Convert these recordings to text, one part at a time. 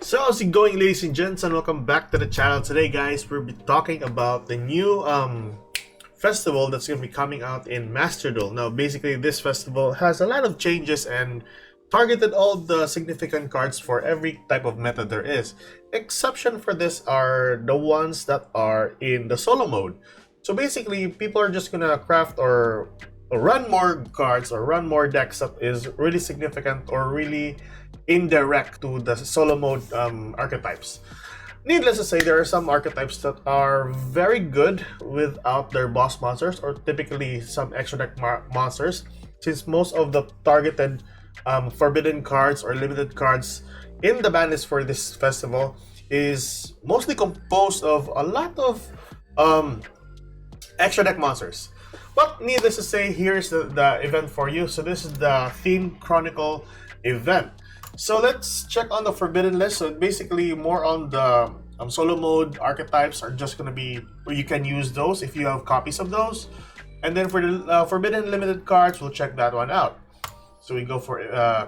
So how's it going, ladies and gents, and welcome back to the channel. Today, guys, we'll be talking about the new festival that's going to be coming out in Master Duel. Now, basically, this festival has a lot of changes and targeted all the significant cards for every type of meta there is. Exception for this are the ones that are in the solo mode. So basically, people are just gonna craft or run more cards or run more decks that is really significant or really indirect to the solo mode archetypes. Needless to say, there are some archetypes that are very good without their boss monsters or typically some extra deck monsters, since most of the targeted forbidden cards or limited cards in the ban list for this festival is mostly composed of a lot of extra deck monsters. But needless to say, here's the event for you. So this is the Theme Chronicle event. So let's check on the forbidden list. So basically more on the solo mode archetypes are just going to be where you can use those if you have copies of those. And then for the forbidden limited cards, we'll check that one out. So we go for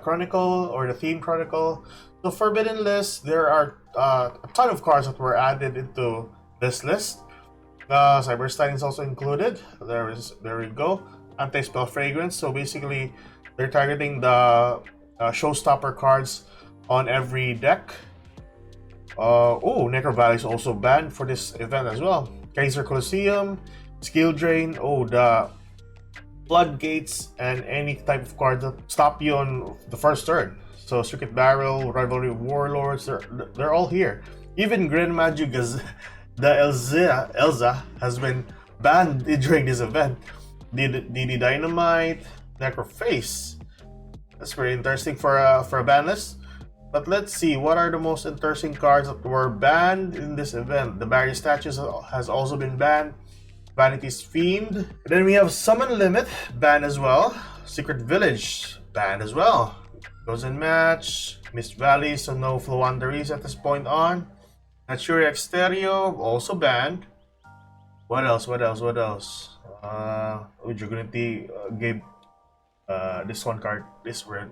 Chronicle or the Theme Chronicle. The forbidden list, there are a ton of cards that were added into this list. Cyber Styling is also included. There we go. Anti-Spell Fragrance. So basically, they're targeting the showstopper cards on every deck. Necro Valley is also banned for this event as well. Kaiser Colosseum, Skill Drain, the Floodgates, and any type of card that stop you on the first turn. So Circuit Barrel, Rivalry Warlords, they're all here. Even Grand Magi the Elza has been banned during this event. DD Dynamite, Necroface. That's very interesting for a ban list. But let's see, what are the most interesting cards that were banned in this event? The Barrier Statues has also been banned. Vanity's Fiend. And then we have Summon Limit banned as well. Secret Village banned as well. Frozen Match, Mist Valley, so no Flowanderies at this point on. Naturia Exterio also banned. What else? Jugunity gave this one card, this red.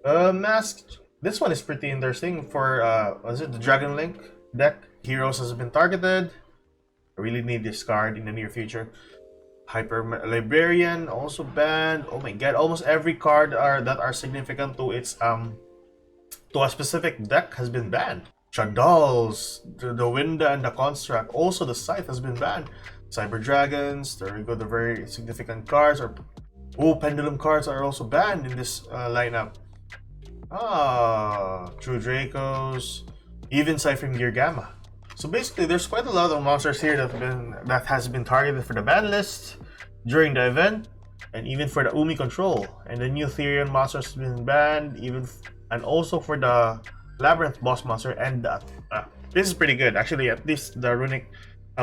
Masked. This one is pretty interesting for was it the Dragon Link deck? Heroes has been targeted. I really need this card in the near future. Hyper Librarian also banned. Oh my god, almost every card that are significant to its to a specific deck has been banned. Shadalls, the Winda and the Construct, also the Scythe has been banned. Cyber Dragons, there we go, the very significant cards. Pendulum cards are also banned in this lineup. True Dracos, even Siphon Gear Gamma. So basically, there's quite a lot of monsters here that has been targeted for the ban list during the event, and even for the Umi Control. And the new Therian monsters has been banned, and also for the Labyrinth boss monster. And this is pretty good, actually. At least the runic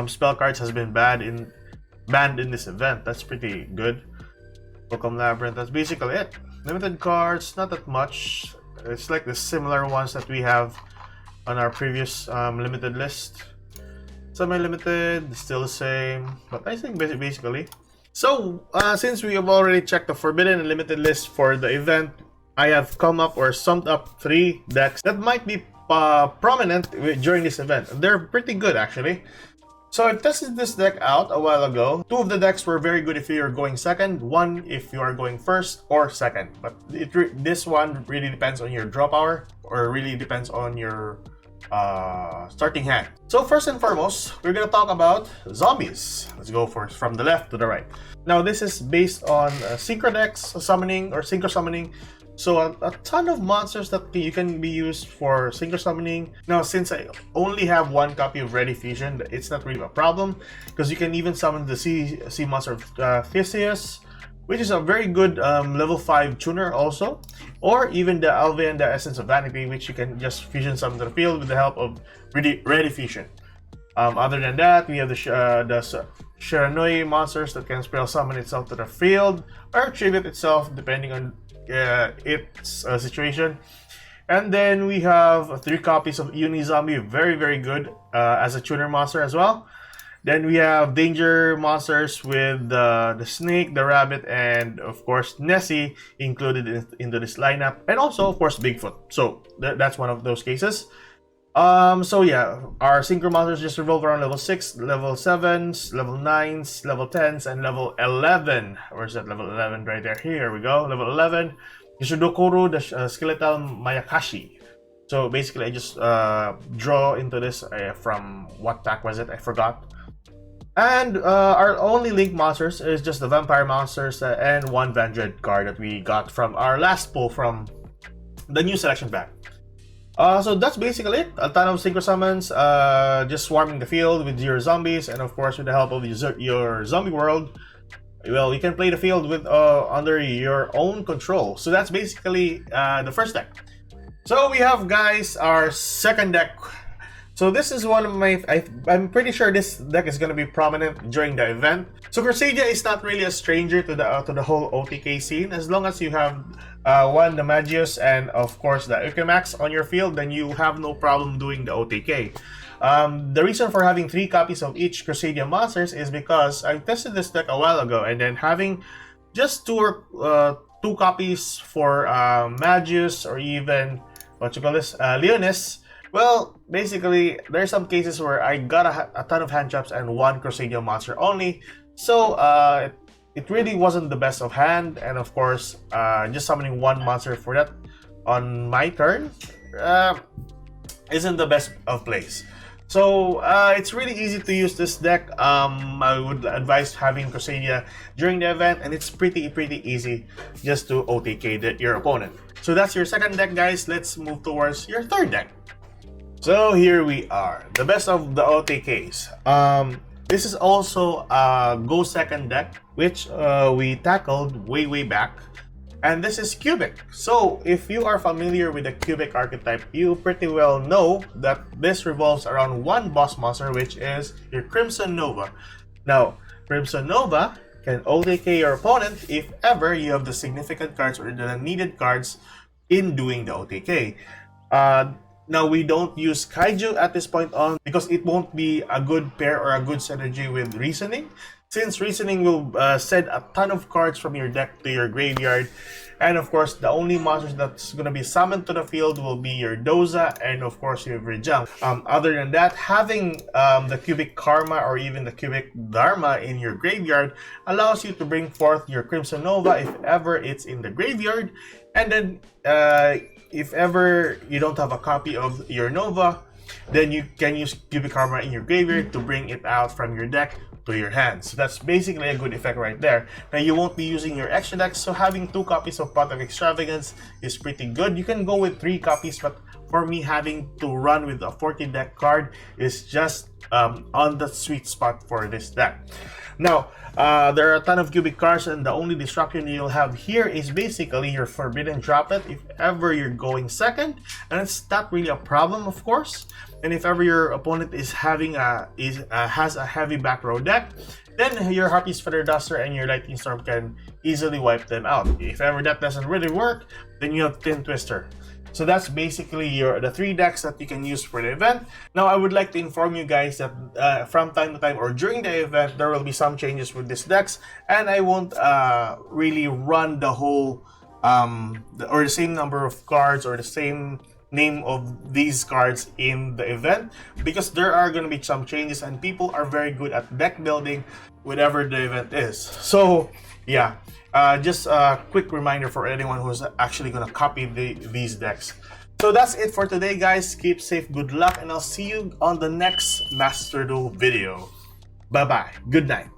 spell cards has been banned in this event. That's pretty good. Welcome Labyrinth. That's basically it. Limited cards, not that much. It's like the similar ones that we have on our previous limited list. Semi-limited, still the same, but I think basically. So since we have already checked the forbidden and limited list for the event, I have come up or summed up 3 decks that might be prominent during this event. They're pretty good, actually. So I tested this deck out a while ago. 2 of the decks were very good if you are going second, 1 if you are going first or second. But this one really depends on your draw power, or really depends on your starting hand. So first and foremost, we're gonna talk about zombies. Let's go from the left to the right. Now this is based on Synchro Decks summoning or Synchro summoning. So a ton of monsters that you can be used for Synchro summoning. Now since I only have 1 copy of Ready Fusion, it's not really a problem, because you can even summon the sea monster of Theseus, which is a very good level 5 tuner also, or even the Alve and the Essence of Vanity, which you can just fusion summon to the field with the help of Ready Fusion. Other than that, we have the Shiranui monsters that can spell summon itself to the field or tribute itself depending on its situation. And then we have 3 copies of Uni Zombie, very good as a tuner monster as well. Then we have danger monsters with the snake, the rabbit, and of course Nessie included into this lineup, and also of course Bigfoot. So that's one of those cases. So yeah, our synchro monsters just revolve around level 6, level 7s, level 9s, level 10s, and level 11. Where's that level 11? Right there. Here we go. Level 11. Yashudokoro, the skeletal Mayakashi. So basically, I just draw into this from what deck was it? I forgot. And our only link monsters is just the vampire monsters and one Vandred card that we got from our last pull from the new selection pack. So that's basically it. A ton of synchro summons, just swarming the field with your zombies, and of course with the help of your zombie world, well, you can play the field with under your own control. So that's basically the first deck. So we have, guys, our second deck. So this is one of my, I'm pretty sure this deck is going to be prominent during the event. So Crusadia is not really a stranger to the whole OTK scene. As long as you have one, the Magius, and of course the Ukimax on your field, then you have no problem doing the OTK. The reason for having 3 copies of each Crusadia monsters is because I tested this deck a while ago, and then having just two copies for Magius, or even what you call this, Leonis. Well, basically, there's some cases where I got a ton of hand traps and 1 Crusadia monster only. So it really wasn't the best of hand, and of course, just summoning 1 monster for that on my turn isn't the best of plays. So it's really easy to use this deck. I would advise having Crusadia during the event, and it's pretty easy just to OTK your opponent. So that's your second deck, guys. Let's move towards your third deck. So here we are, the best of the OTKs. This is also a Go Second deck, which we tackled way back. And this is Cubic. So if you are familiar with the Cubic archetype, you pretty well know that this revolves around 1 boss monster, which is your Crimson Nova. Now, Crimson Nova can OTK your opponent if ever you have the significant cards or the needed cards in doing the OTK. Now, we don't use Kaiju at this point on because it won't be a good pair or a good synergy with Reasoning, since Reasoning will send a ton of cards from your deck to your graveyard. And of course, the only monsters that's going to be summoned to the field will be your Doza and of course your Vrijang. Other than that, having the Cubic Karma or even the Cubic Dharma in your graveyard allows you to bring forth your Crimson Nova if ever it's in the graveyard. And then if ever you don't have a copy of your Nova, then you can use Cubic Karma in your graveyard to bring it out from your deck to your hands. So that's basically a good effect right there. Now, you won't be using your extra decks, so having 2 copies of Pot of Extravagance is pretty good. You can go with 3 copies, but for me, having to run with a 40 deck card is just on the sweet spot for this deck. Now, there are a ton of Cubic cards, and the only disruption you'll have here is basically your Forbidden Droplet if ever you're going second, and it's not really a problem, of course. And if ever your opponent is having has a heavy back row deck, then your Harpy's Feather Duster and your Lightning Storm can easily wipe them out. If ever that doesn't really work, then you have Tin Twister. So that's basically the 3 decks that you can use for the event. Now, I would like to inform you guys that from time to time or during the event, there will be some changes with these decks, and I won't really run the whole or the same number of cards or the same name of these cards in the event, because there are going to be some changes and people are very good at deck building whatever the event is. So yeah, just a quick reminder for anyone who's actually going to copy these decks. So that's it for today, guys. Keep safe, good luck, and I'll see you on the next Master Duel video. Bye bye, good night.